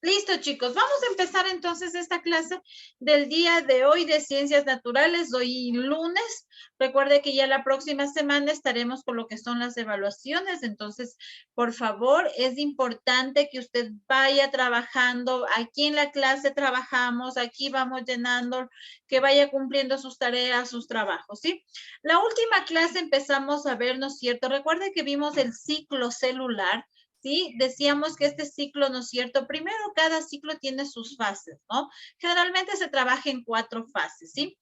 Listo, chicos. Vamos a empezar entonces esta clase del día de hoy de Ciencias Naturales, hoy lunes. Recuerde que ya la próxima semana estaremos con lo que son las evaluaciones. Entonces, por favor, es importante que usted vaya trabajando. Aquí en la clase trabajamos, aquí vamos llenando, que vaya cumpliendo sus tareas, sus trabajos, ¿sí? La última clase empezamos a ver, ¿no es cierto? Recuerde que vimos el ciclo celular. ¿Sí? Decíamos que este ciclo, ¿no es cierto? Primero, cada ciclo tiene sus fases, ¿no? Generalmente se trabaja en 4 fases, ¿sí?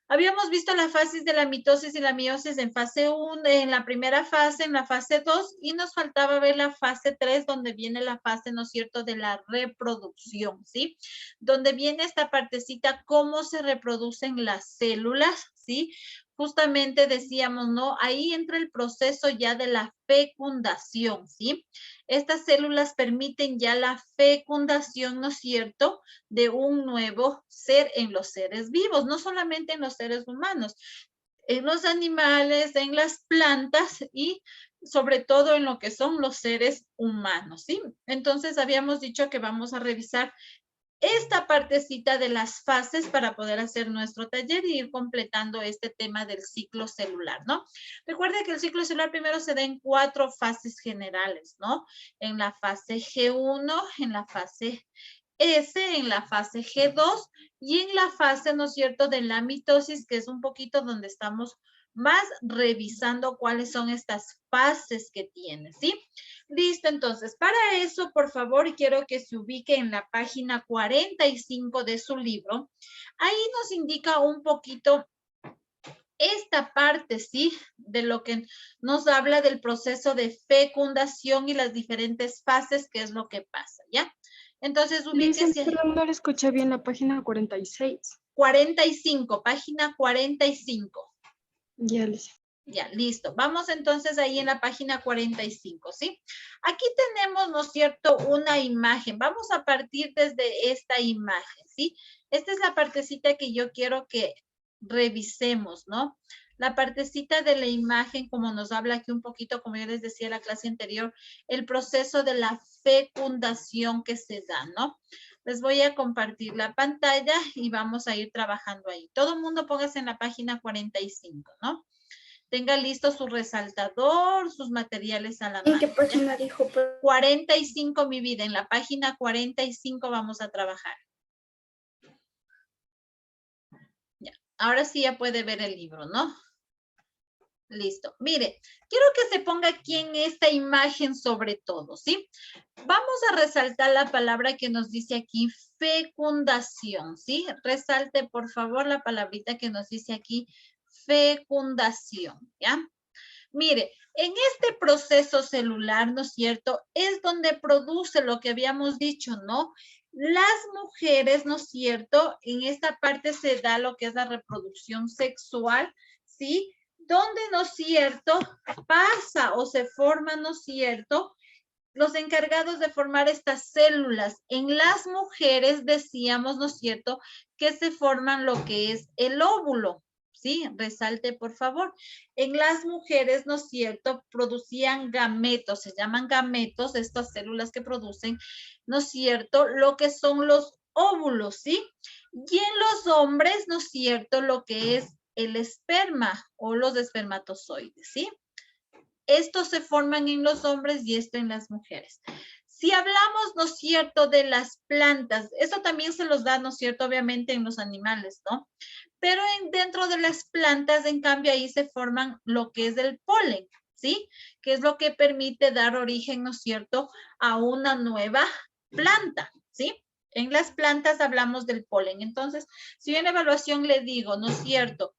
Habíamos visto las fases de la mitosis y la meiosis en fase 1, en la primera fase, en la fase 2, y nos faltaba ver la fase 3, donde viene la fase, ¿no es cierto?, de la reproducción, ¿sí? Donde viene esta partecita, cómo se reproducen las células, ¿sí? Justamente decíamos, ¿no? Ahí entra el proceso ya de la fecundación, ¿sí? Estas células permiten ya la fecundación, ¿no es cierto?, de un nuevo ser en los seres vivos, no solamente en los seres humanos, en los animales, en las plantas y sobre todo en lo que son los seres humanos, ¿sí? Entonces habíamos dicho que vamos a revisar esta partecita de las fases para poder hacer nuestro taller y ir completando este tema del ciclo celular, ¿no? Recuerde que el ciclo celular primero se da en 4 fases generales, ¿no? En la fase G1, en la fase S, en la fase G2 y en la fase, ¿no es cierto?, de la mitosis, que es un poquito donde estamos más revisando cuáles son estas fases que tiene, ¿sí? Listo, entonces, para eso, por favor, quiero que se ubique en la página 45 de su libro. Ahí nos indica un poquito esta parte, ¿sí? De lo que nos habla del proceso de fecundación y las diferentes fases, que es lo que pasa, ¿ya? Entonces, Dicen, ubíquese. perdón, no le escuché bien la página 46. 45, página 45. Ya, Alicia. Ya, listo. Vamos entonces ahí en la página 45, ¿sí? Aquí tenemos, ¿no es cierto?, una imagen. Vamos a partir desde esta imagen, ¿sí? Esta es la partecita que yo quiero que revisemos, ¿no? La partecita de la imagen, como nos habla aquí un poquito, como yo les decía en la clase anterior, el proceso de la fecundación que se da, ¿no? Les voy a compartir la pantalla y vamos a ir trabajando ahí. Todo el mundo póngase en la página 45, ¿no? Tenga listo su resaltador, sus materiales a la ¿En qué mano. página dijo? 45, mi vida. En la página 45 vamos a trabajar. Ya. Ahora sí ya puede ver el libro, ¿no? Listo. Mire, quiero que se ponga aquí en esta imagen sobre todo, ¿sí? Vamos a resaltar la palabra que nos dice aquí, fecundación, ¿sí? Resalte, por favor, la palabrita que nos dice aquí, fecundación, ¿ya? Mire, en este proceso celular, ¿no es cierto?, es donde produce lo que habíamos dicho, ¿no? Las mujeres, ¿no es cierto?, en esta parte se da lo que es la reproducción sexual, ¿sí? Donde, ¿no es cierto?, pasa o se forma, ¿no es cierto?, los encargados de formar estas células. En las mujeres decíamos, ¿no es cierto?, que se forman lo que es el óvulo, ¿sí? Resalte, por favor. En las mujeres, ¿no es cierto?, producían gametos, se llaman gametos, estas células que producen, ¿no es cierto?, lo que son los óvulos, ¿sí? Y en los hombres, ¿no es cierto?, lo que es el esperma o los espermatozoides, ¿sí? Estos se forman en los hombres y esto en las mujeres. Si hablamos, ¿no es cierto?, de las plantas, eso también se los da, ¿no es cierto?, obviamente en los animales, ¿no? Pero dentro de las plantas, en cambio, ahí se forman lo que es el polen, ¿sí? Que es lo que permite dar origen, ¿no es cierto?, a una nueva planta, ¿sí? En las plantas hablamos del polen. Entonces, si yo en evaluación le digo, ¿no es cierto?,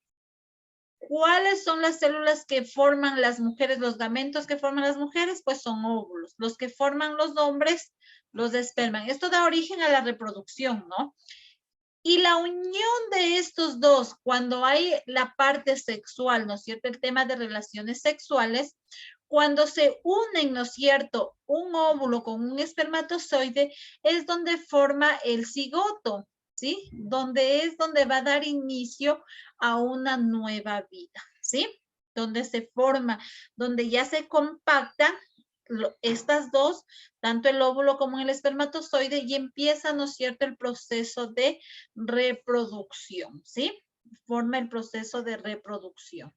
¿cuáles son las células que forman las mujeres, los gametos que forman las mujeres? Pues son óvulos. Los que forman los hombres, los esperman. Esto da origen a la reproducción, ¿no? Y la unión de estos dos, cuando hay la parte sexual, ¿no es cierto? El tema de relaciones sexuales, cuando se unen, ¿no es cierto?, un óvulo con un espermatozoide, es donde forma el cigoto, ¿sí? Donde va a dar inicio a una nueva vida, ¿sí? Donde se forma, donde ya se compactan estas dos, tanto el óvulo como el espermatozoide, y empieza, ¿no es cierto?, el proceso de reproducción, ¿sí? Forma el proceso de reproducción.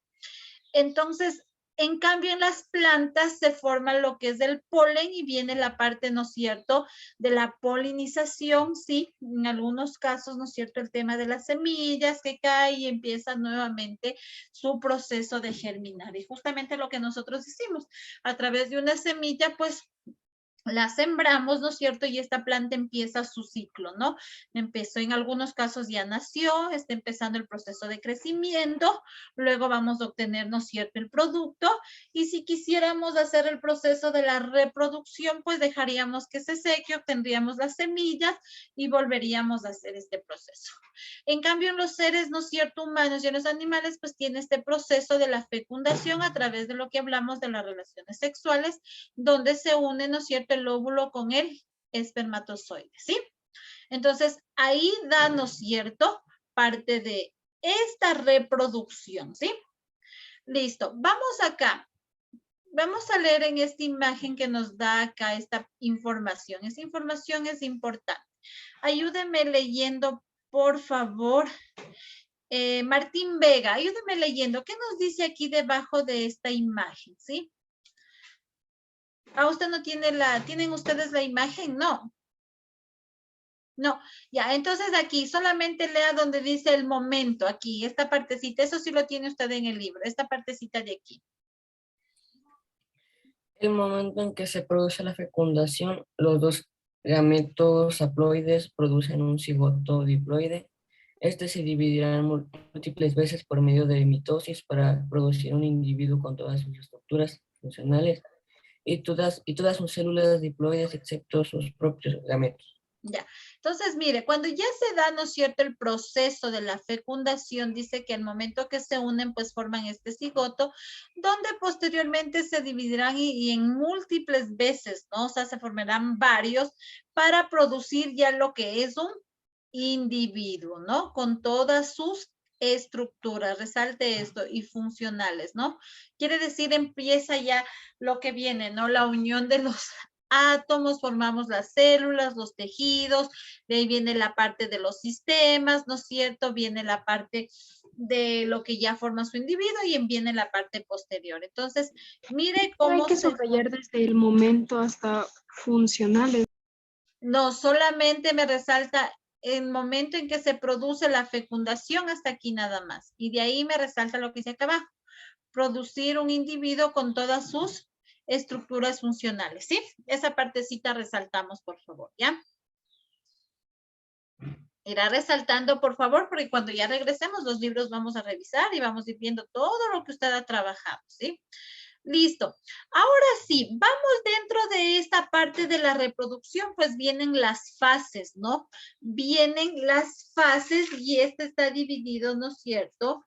Entonces, en cambio, en las plantas se forma lo que es el polen y viene la parte, ¿no es cierto?, de la polinización, sí, en algunos casos, ¿no es cierto?, el tema de las semillas que cae y empieza nuevamente su proceso de germinar. Y justamente lo que nosotros hicimos, a través de una semilla, pues, la sembramos, ¿no es cierto? Y esta planta empieza su ciclo, ¿no? Empezó en algunos casos, ya nació, está empezando el proceso de crecimiento, luego vamos a obtener, ¿no es cierto?, el producto, y si quisiéramos hacer el proceso de la reproducción, pues dejaríamos que se seque, obtendríamos las semillas y volveríamos a hacer este proceso. En cambio, en los seres, ¿no es cierto?, humanos y en los animales, pues tiene este proceso de la fecundación a través de lo que hablamos de las relaciones sexuales, donde se une, ¿no es cierto?, el óvulo con el espermatozoide, ¿sí? Entonces, ahí da, ¿no es cierto?, parte de esta reproducción, ¿sí? Listo, vamos acá. Vamos a leer en esta imagen que nos da acá esta información. Esta información es importante. Ayúdenme leyendo, por favor. Martín Vega, ayúdenme leyendo. ¿Qué nos dice aquí debajo de esta imagen, sí? Usted no tiene ¿tienen ustedes la imagen? No. No, ya, entonces aquí solamente lea donde dice el momento, aquí, esta partecita, eso sí lo tiene usted en el libro, esta partecita de aquí. El momento en que se produce la fecundación, los dos gametos haploides producen un cigoto diploide. Este se dividirá en múltiples veces por medio de mitosis para producir un individuo con todas sus estructuras funcionales y todas sus células diploides excepto sus propios gametos. Ya, entonces mire, cuando ya se da, ¿no es cierto?, el proceso de la fecundación, dice que al momento que se unen, pues forman este cigoto, donde posteriormente se dividirán y en múltiples veces, ¿no? O sea, se formarán varios para producir ya lo que es un individuo, ¿no? Con todas sus estructuras, resalte esto, y funcionales, ¿no? Quiere decir, empieza ya lo que viene, ¿no? La unión de los átomos, formamos las células, los tejidos, de ahí viene la parte de los sistemas, ¿no es cierto? Viene la parte de lo que ya forma su individuo y viene la parte posterior. Entonces, mire cómo Hay que subrayar desde el momento hasta funcionales. No, solamente me resalta el momento en que se produce la fecundación hasta aquí nada más. Y de ahí me resalta lo que dice acá abajo. Producir un individuo con todas sus estructuras funcionales, ¿sí? Esa partecita resaltamos, por favor, ¿ya? Irá resaltando, por favor, porque cuando ya regresemos los libros vamos a revisar y vamos a ir viendo todo lo que usted ha trabajado, ¿sí? Listo. Ahora sí, vamos dentro de esta parte de la reproducción, pues vienen las fases, ¿no? Vienen las fases y este está dividido, ¿no es cierto?,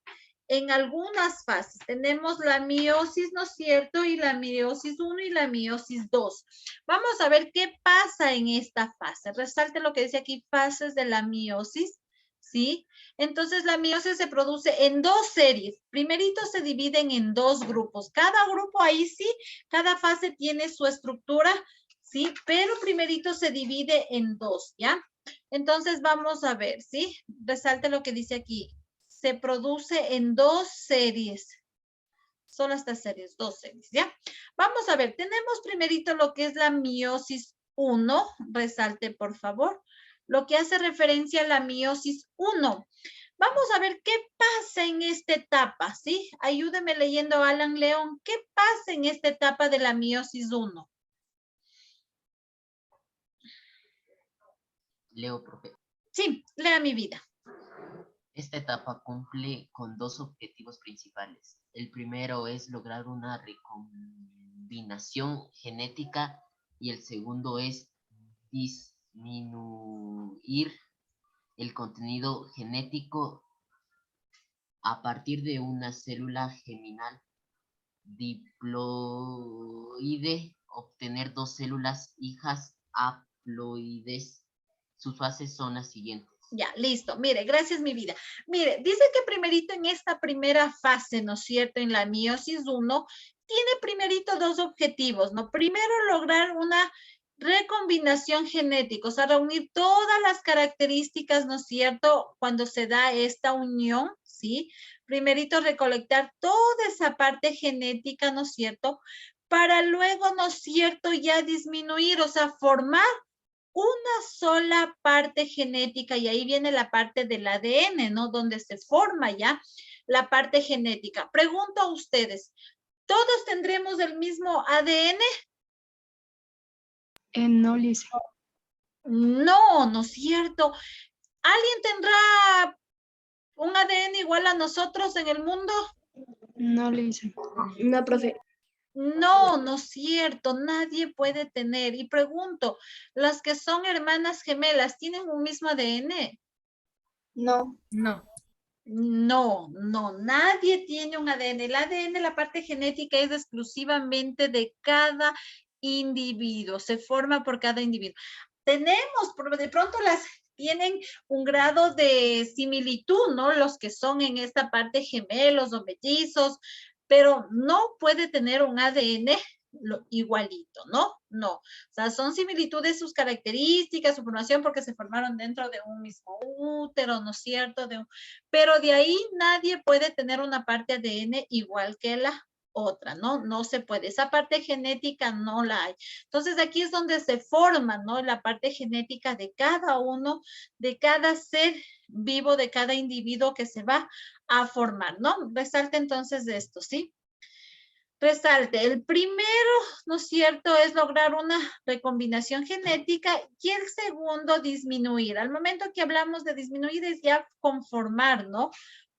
en algunas fases. Tenemos la meiosis, ¿no es cierto? Y la meiosis 1 y la meiosis 2. Vamos a ver qué pasa en esta fase. Resalte lo que dice aquí, fases de la meiosis, ¿sí? Entonces, la meiosis se produce en dos series. Primerito se dividen en dos grupos. Cada grupo ahí sí, cada fase tiene su estructura, ¿sí? Pero primerito se divide en dos, ¿ya? Entonces, vamos a ver, ¿sí? Resalte lo que dice aquí. Se produce en dos series. Son estas series, dos series, ¿ya? Vamos a ver, tenemos primerito lo que es la meiosis 1. Resalte, por favor. Lo que hace referencia a la meiosis 1. Vamos a ver qué pasa en esta etapa, ¿sí? Ayúdeme leyendo, Alan León. ¿Qué pasa en esta etapa de la meiosis 1? Leo, profe. Sí, lea mi vida. Esta etapa cumple con dos objetivos principales. El primero es lograr una recombinación genética y el segundo es disminuir el contenido genético a partir de una célula geminal diploide, obtener dos células hijas haploides. Sus fases son las siguientes. Ya, listo. Mire, gracias, mi vida. Mire, dice que primerito en esta primera fase, ¿no es cierto? En la meiosis 1, tiene primerito dos objetivos, ¿no? Primero, lograr una recombinación genética, o sea, reunir todas las características, ¿no es cierto? Cuando se da esta unión, ¿sí? Primerito, recolectar toda esa parte genética, ¿no es cierto? Para luego, ¿no es cierto?, ya disminuir, o sea, formar una sola parte genética, y ahí viene la parte del ADN, ¿no? Donde se forma ya la parte genética. Pregunto a ustedes, ¿todos tendremos el mismo ADN? No, Lice. No, no es cierto. ¿Alguien tendrá un ADN igual a nosotros en el mundo? No, Lice. No, profe. No, no es cierto, nadie puede tener. Y pregunto, ¿las que son hermanas gemelas tienen un mismo ADN? No. No. No, no, nadie tiene un ADN. El ADN, la parte genética, es exclusivamente de cada individuo, se forma por cada individuo. Tenemos, de pronto las tienen un grado de similitud, ¿no? Los que son en esta parte gemelos o mellizos, pero no puede tener un ADN igualito, ¿no? No. O sea, son similitudes sus características, su formación, porque se formaron dentro de un mismo útero, ¿no es cierto? Pero de ahí nadie puede tener una parte ADN igual que la otra, ¿no? No se puede. Esa parte genética no la hay. Entonces, aquí es donde se forma, ¿no? La parte genética de cada uno, de cada ser vivo, de cada individuo que se va a formar, ¿no? Resalte entonces de esto, ¿sí? Resalte, el primero, ¿no es cierto?, es lograr una recombinación genética, y el segundo, disminuir. Al momento que hablamos de disminuir es ya conformar, ¿no?,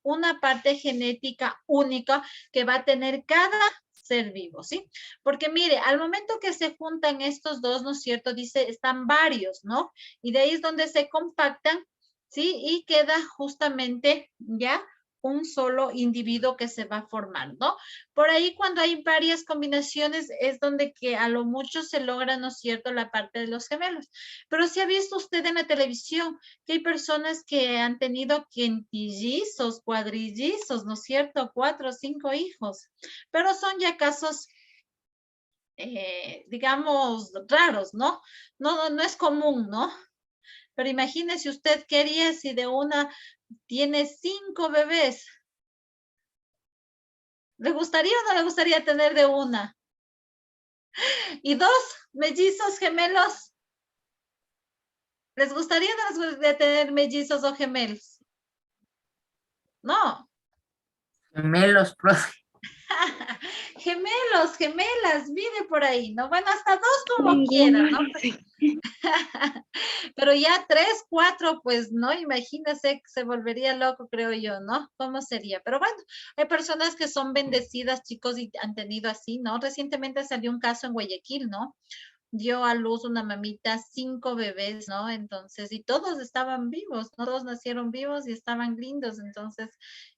una parte genética única que va a tener cada ser vivo, ¿sí? Porque mire, al momento que se juntan estos dos, ¿no es cierto?, dice, están varios, ¿no? Y de ahí es donde se compactan, ¿sí? Y queda justamente ya un solo individuo que se va a formar, ¿no? Por ahí, cuando hay varias combinaciones, es donde que a lo mucho se logra, ¿no es cierto?, la parte de los gemelos. Pero si ha visto usted en la televisión que hay personas que han tenido quintillizos, cuadrillizos, ¿no es cierto?, 4 o 5 hijos, pero son ya casos, digamos, raros, ¿no? No es común, ¿no? Pero imagínese usted qué haría si de una tiene 5 bebés. ¿Le gustaría o no le gustaría tener de una? ¿Y 2 mellizos gemelos? ¿Les gustaría o no les gustaría tener mellizos o gemelos? No. Gemelos, profe. Gemelos, gemelas, vive por ahí, ¿no? Bueno, hasta 2 como Ninguno, quieran, ¿no? Lice. Pero ya 3, 4, pues no, imagínese, se volvería loco, creo yo, ¿no? ¿Cómo sería? Pero bueno, hay personas que son bendecidas, chicos, y han tenido así, ¿no? Recientemente salió un caso en Guayaquil, ¿no? Dio a luz una mamita 5 bebés, ¿no? Entonces, y todos estaban vivos, ¿no? Todos nacieron vivos y estaban lindos. Entonces,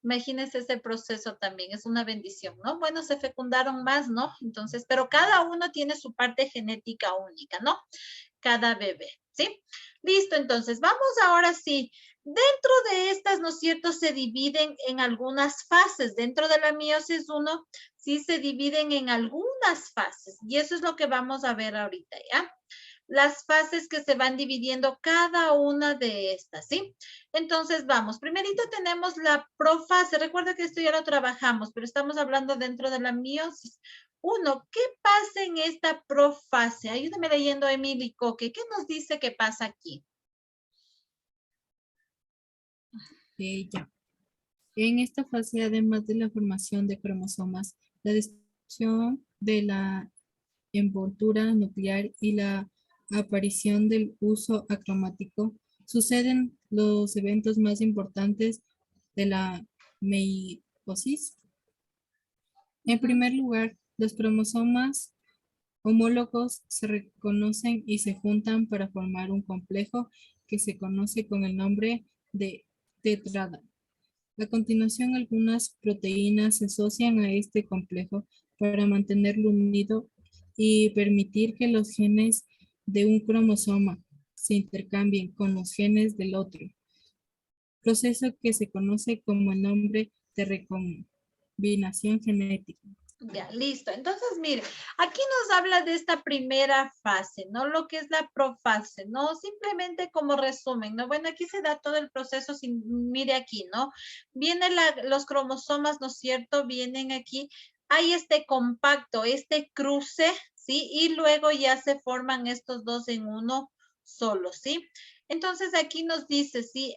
imagínense ese proceso también, es una bendición, ¿no? Bueno, se fecundaron más, ¿no? Entonces, pero cada uno tiene su parte genética única, ¿no? Cada bebé, ¿sí? Listo, entonces, vamos ahora sí. Dentro de estas, ¿no es cierto?, se dividen en algunas fases. Dentro de la meiosis 1, sí se dividen en algunas fases. Y eso es lo que vamos a ver ahorita, ¿ya? Las fases que se van dividiendo cada una de estas, ¿sí? Entonces, vamos. Primerito tenemos la profase. Recuerda que esto ya lo trabajamos, pero estamos hablando dentro de la meiosis 1. ¿Qué pasa en esta profase? Ayúdame leyendo, Emily Coque. ¿Qué nos dice que pasa aquí? Ya. En esta fase, además de la formación de cromosomas, la destrucción de la envoltura nuclear y la aparición del uso acromático, suceden los eventos más importantes de la meiosis. En primer lugar, los cromosomas homólogos se reconocen y se juntan para formar un complejo que se conoce con el nombre de tetrada. A continuación, algunas proteínas se asocian a este complejo para mantenerlo unido y permitir que los genes de un cromosoma se intercambien con los genes del otro, proceso que se conoce como el nombre de recombinación genética. Ya, listo. Entonces, mire, aquí nos habla de esta primera fase, ¿no? Lo que es la profase, ¿no? Simplemente como resumen, ¿no? Bueno, aquí se da todo el proceso, mire aquí, ¿no? Vienen los cromosomas, ¿no es cierto? Vienen aquí, hay este compacto, este cruce, ¿sí? Y luego ya se forman estos dos en uno solo, ¿sí? Entonces, aquí nos dice, ¿sí?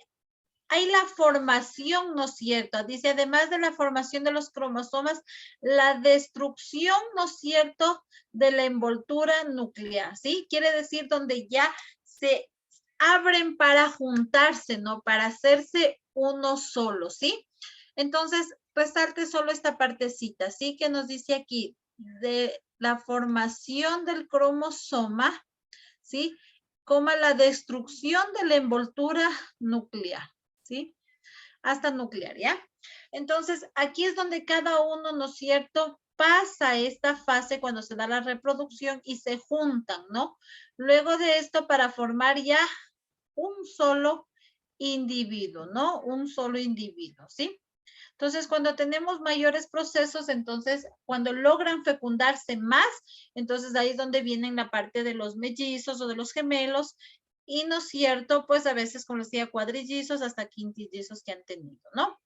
Hay la formación, ¿no es cierto? Dice, además de la formación de los cromosomas, la destrucción, ¿no es cierto?, de la envoltura nuclear, ¿sí? Quiere decir donde ya se abren para juntarse, ¿no? Para hacerse uno solo, ¿sí? Entonces, resalte solo esta partecita, ¿sí? Que nos dice aquí, de la formación del cromosoma, ¿sí? Como la destrucción de la envoltura nuclear. ¿Sí? Hasta nuclear, ¿ya? Entonces, aquí es donde cada uno, ¿no es cierto?, pasa esta fase cuando se da la reproducción y se juntan, ¿no? Luego de esto, para formar ya un solo individuo, ¿no? Un solo individuo, ¿sí? Entonces, cuando tenemos mayores procesos, entonces, cuando logran fecundarse más, entonces ahí es donde vienen la parte de los mellizos o de los gemelos, y no es cierto, pues a veces, como les decía, cuadrillizos hasta quintillizos que han tenido, ¿no?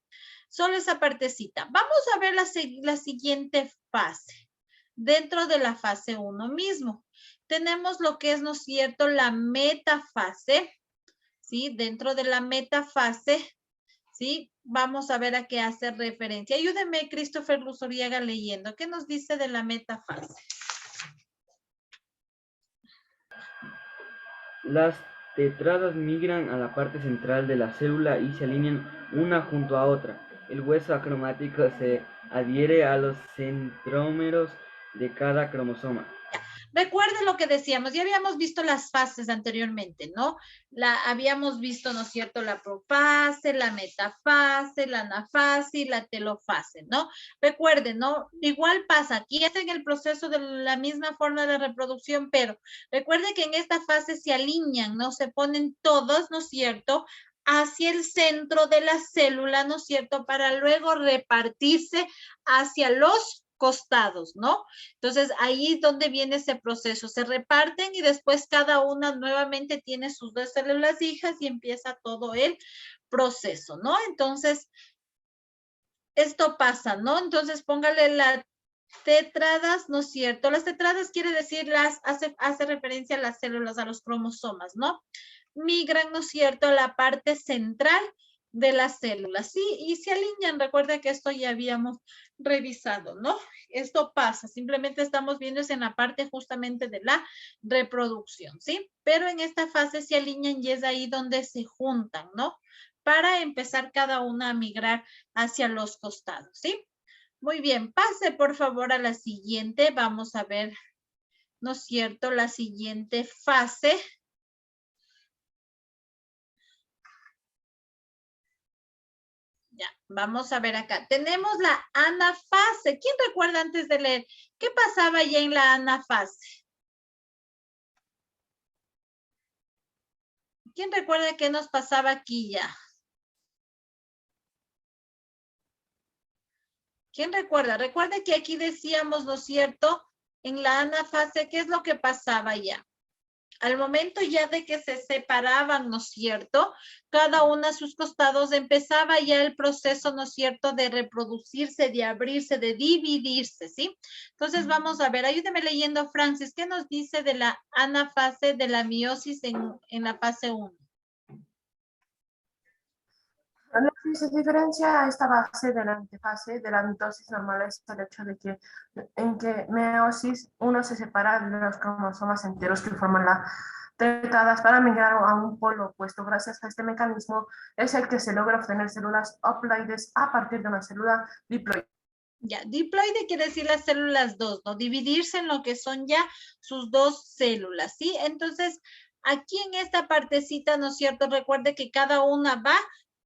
Solo esa partecita. Vamos a ver la siguiente fase. Dentro de la fase 1 mismo, tenemos lo que es, ¿no es cierto?, la metafase, ¿sí? Dentro de la metafase, ¿sí? Vamos a ver a qué hace referencia. Ayúdeme, Christopher Luzuriaga, leyendo. ¿Qué nos dice de la metafase? Las tetradas migran a la parte central de la célula y se alinean una junto a otra. El hueso acromático se adhiere a los centrómeros de cada cromosoma. Recuerden lo que decíamos, ya habíamos visto las fases anteriormente, ¿no? Habíamos visto, ¿no es cierto?, la profase, la metafase, la anafase y la telofase, ¿no? Recuerden, ¿no? Igual pasa, aquí hacen el proceso de la misma forma de reproducción, pero recuerden que en esta fase se alinean, ¿no? Se ponen todos, ¿no es cierto?, hacia el centro de la célula, ¿no es cierto?, para luego repartirse hacia los costados, ¿no? Entonces, ahí es donde viene ese proceso. Se reparten y después cada una nuevamente tiene sus dos células hijas y empieza todo el proceso, ¿no? Entonces, esto pasa, ¿no? Entonces, póngale las tetradas, ¿no es cierto? Las tetradas quiere decir, hace referencia a las células, a los cromosomas, ¿no? Migran, ¿no es cierto?, a la parte central de las células, ¿sí? Y se alinean. Recuerda que esto ya habíamos revisado, ¿no? Esto pasa, simplemente estamos viendo es en la parte justamente de la reproducción, ¿sí? Pero en esta fase se alinean y es ahí donde se juntan, ¿no? Para empezar cada una a migrar hacia los costados, ¿sí? Muy bien, pase por favor a la siguiente. Vamos a ver, ¿no es cierto?, la siguiente fase. Ya, vamos a ver acá. Tenemos la anafase. ¿Quién recuerda antes de leer? ¿Qué pasaba ya en la anafase? ¿Quién recuerda qué nos pasaba aquí ya? ¿Quién recuerda? Recuerda que aquí decíamos, ¿no es cierto?, en la anafase, ¿qué es lo que pasaba ya? Al momento ya de que se separaban, ¿no es cierto?, cada una a sus costados, empezaba ya el proceso, ¿no es cierto?, de reproducirse, de abrirse, de dividirse, ¿sí? Entonces vamos a ver, ayúdeme leyendo, Francis, ¿qué nos dice de la anafase de la meiosis en la fase 1? Lo que se diferencia a esta fase de la antefase de la mitosis normal es el hecho de que en que meiosis uno se separa de los cromosomas enteros que forman las tetradas para migrar a un polo opuesto. Gracias a este mecanismo es el que se logra obtener células haploides a partir de una célula diploide. Ya, diploide quiere decir las células 2, ¿no? Dividirse en lo que son ya sus dos células, ¿sí? Entonces, aquí en esta partecita, ¿no es cierto?, recuerde que cada una va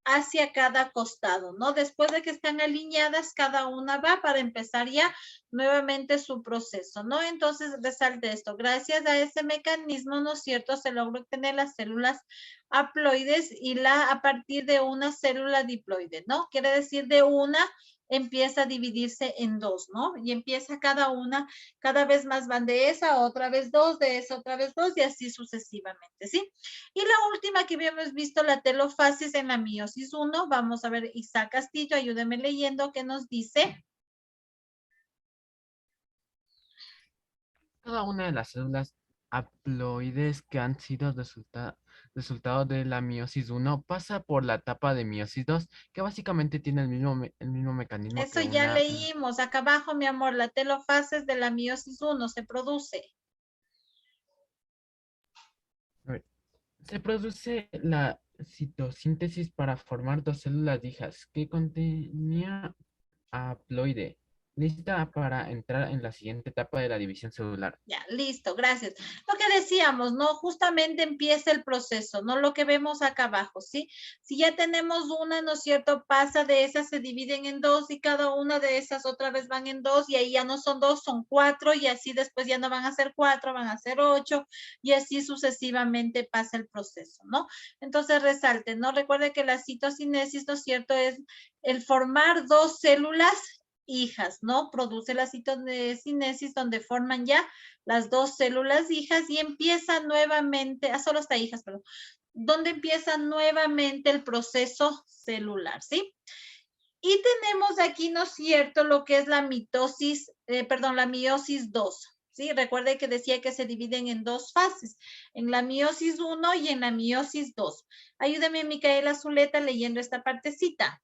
hacia cada costado, ¿no? Después de que están alineadas, cada una va para empezar ya nuevamente su proceso, ¿no? Entonces, resalte esto. Gracias a ese mecanismo, ¿no es cierto?, se logra obtener las células haploides y a partir de una célula diploide, ¿no? Quiere decir de una empieza a dividirse en dos, ¿no? Y empieza cada una, cada vez más van de esa, otra vez dos, de esa, otra vez dos, y así sucesivamente, ¿sí? Y la última que habíamos visto, la telofasis en la meiosis 1, vamos a ver, Isaac Castillo, ayúdeme leyendo, ¿qué nos dice? Cada una de las células haploides que han sido resultado de la meiosis 1 pasa por la etapa de meiosis 2, que básicamente tiene el mismo mecanismo Eso que ya una... leímos, acá abajo, mi amor, la telofasis de la meiosis 1 se produce. A ver, se produce la citosíntesis para formar dos células hijas que contenía haploide, lista para entrar en la siguiente etapa de la división celular. Ya, listo, gracias. Lo que decíamos, ¿no? Justamente empieza el proceso, ¿no? Lo que vemos acá abajo, ¿sí? Si ya tenemos una, ¿no es cierto? Pasa de esas, se dividen en dos y cada una de esas otra vez van en dos y ahí ya no son dos, son cuatro y así después ya no van a ser cuatro, van a ser 8 y así sucesivamente pasa el proceso, ¿no? Entonces resalte, ¿no? Recuerde que la citocinesis, ¿no es cierto? Es el formar dos células hijas, ¿no? Produce la citocinesis donde forman ya las dos células hijas y empieza nuevamente, solo está hijas, perdón, donde empieza nuevamente el proceso celular, ¿sí? Y tenemos aquí, ¿no es cierto?, lo que es la mitosis, la meiosis 2, ¿sí? Recuerde que decía que se dividen en dos fases, en la meiosis 1 y en la meiosis 2. Ayúdame, Micaela Zuleta, leyendo esta partecita.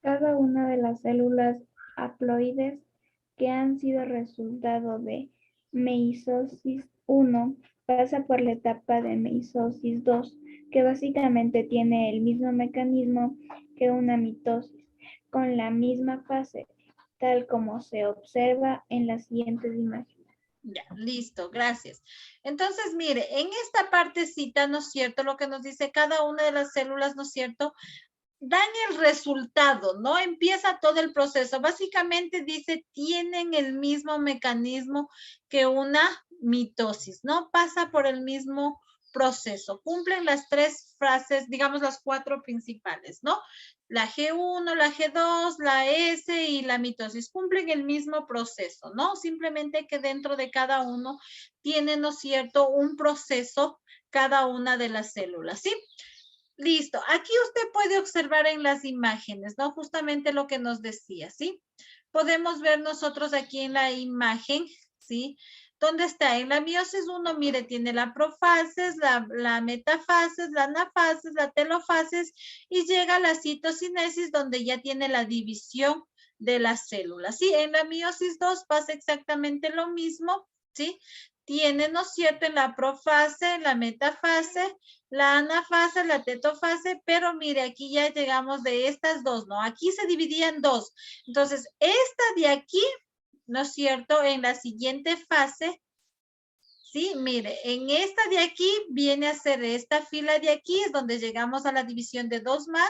Cada una de las células haploides que han sido resultado de meiosis 1 pasa por la etapa de meiosis 2, que básicamente tiene el mismo mecanismo que una mitosis, con la misma fase, tal como se observa en las siguientes imágenes. Ya, listo, gracias. Entonces, mire, en esta partecita, ¿no es cierto? Lo que nos dice cada una de las células, ¿no es cierto?, dan el resultado, ¿no? Empieza todo el proceso. Básicamente dice, tienen el mismo mecanismo que una mitosis, ¿no? Pasa por el mismo proceso. Cumplen las tres frases, digamos las cuatro principales, ¿no? La G1, la G2, la S y la mitosis cumplen el mismo proceso, ¿no? Simplemente que dentro de cada uno tiene, ¿no es cierto?, un proceso cada una de las células, ¿sí? Listo. Aquí usted puede observar en las imágenes, ¿no? Justamente lo que nos decía, ¿sí? Podemos ver nosotros aquí en la imagen, ¿sí? ¿Dónde está? En la meiosis 1, mire, tiene la profases, la metafases, la anafases, la telofases y llega a la citocinesis donde ya tiene la división de las células, ¿sí? En la meiosis 2 pasa exactamente lo mismo, ¿sí? Tiene, ¿no es cierto?, en la profase, la metafase, la anafase, la tetofase, pero mire, aquí ya llegamos de estas dos, ¿no? Aquí se dividía en dos. Entonces, esta de aquí, ¿no es cierto?, en la siguiente fase, ¿sí? Mire, en esta de aquí viene a ser esta fila de aquí, es donde llegamos a la división de dos más,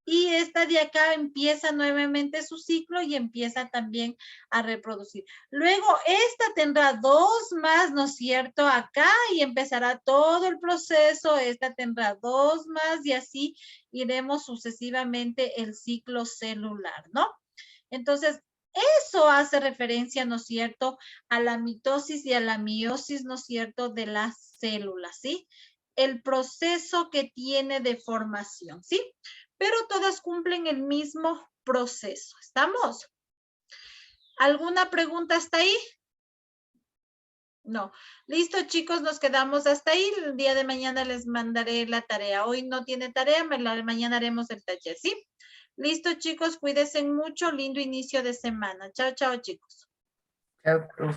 y esta de acá empieza nuevamente su ciclo y empieza también a reproducir. Luego esta tendrá dos más, ¿no es cierto?, acá y empezará todo el proceso. Esta tendrá dos más y así iremos sucesivamente el ciclo celular, ¿no? Entonces, eso hace referencia, ¿no es cierto?, a la mitosis y a la meiosis, ¿no es cierto?, de las células, ¿sí? El proceso que tiene de formación, ¿sí? Pero todas cumplen el mismo proceso. ¿Estamos? ¿Alguna pregunta hasta ahí? No. Listo, chicos, nos quedamos hasta ahí. El día de mañana les mandaré la tarea. Hoy no tiene tarea, mañana haremos el taller, ¿sí? Listo, chicos, cuídense mucho. Lindo inicio de semana. Chao, chao, chicos. Chao, profe.